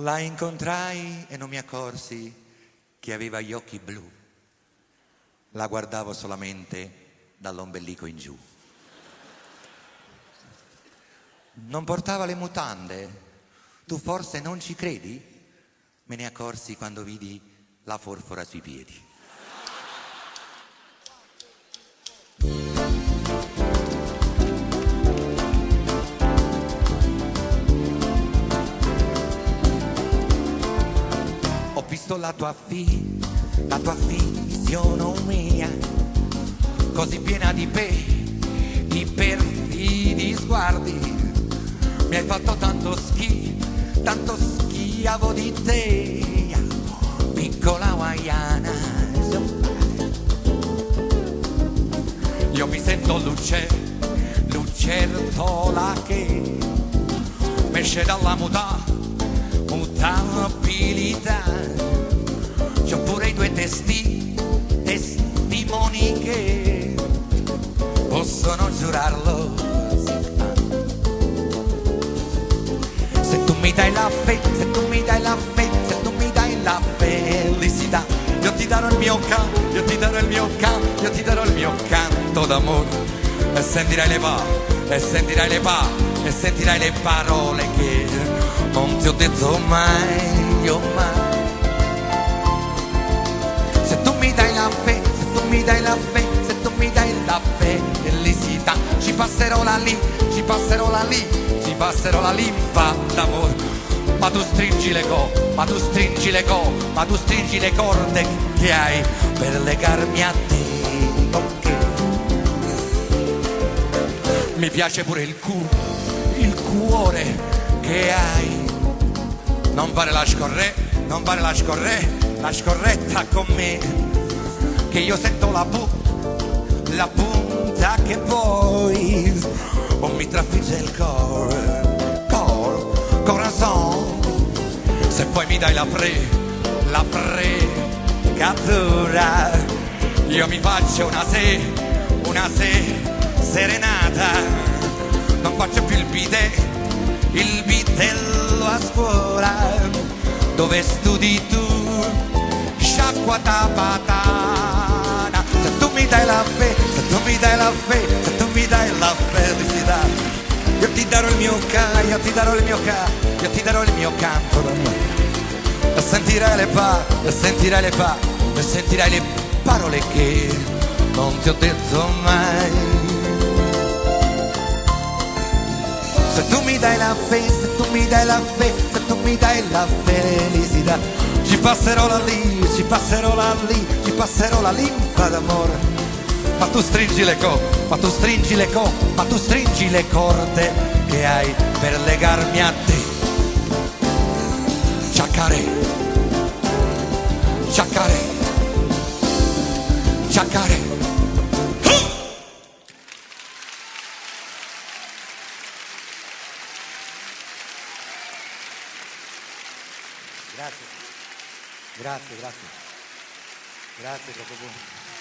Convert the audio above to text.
La incontrai e non mi accorsi che aveva gli occhi blu. La guardavo solamente dall'ombelico in giù. Non portava le mutande. Tu forse non ci credi? Me ne accorsi quando vidi la forfora sui piedi. Ho visto la tua fisionomia, così piena di perfidi sguardi. Mi hai fatto tanto schiavo di te, piccola hawaiana. Io mi sento lucertola che esce dalla mutabilità. C'ho pure i due testimoni che possono giurarlo. Se tu mi dai la fede, se tu mi dai la fede, se tu mi dai la felicità, io ti darò il mio canto, io ti darò il mio canto, io ti darò il mio canto d'amore. E sentirai le parole che non ti ho detto mai, io mai. Se tu mi dai la fede, se tu mi dai la fede, se tu mi dai la felicità, ci passerò la linfa d'amore. Ma tu stringi le corde che hai per legarmi a te, ok? Mi piace pure il cuore che hai. Non fare la scorretta con me, che io sento la punta che poi mi trafigge il corazon. Se poi mi dai la fregatura, io mi faccio una serenata. Non faccio più il bidello a scuola, dove studi tu, sciacquata patana. Se tu mi dai la fede, se tu mi dai la fede, se tu mi dai la felicità, io ti darò il mio io ti darò il mio io ti darò il mio canto d'amore. E sentirai le parole che non ti ho detto mai. Se tu mi dai la fede, se tu mi dai la fede, se tu mi dai la felicità, ci passerò la linfa d'amore. Ma tu stringi le corde che hai per legarmi a te. Ciaccare. Grazie, troppo buono.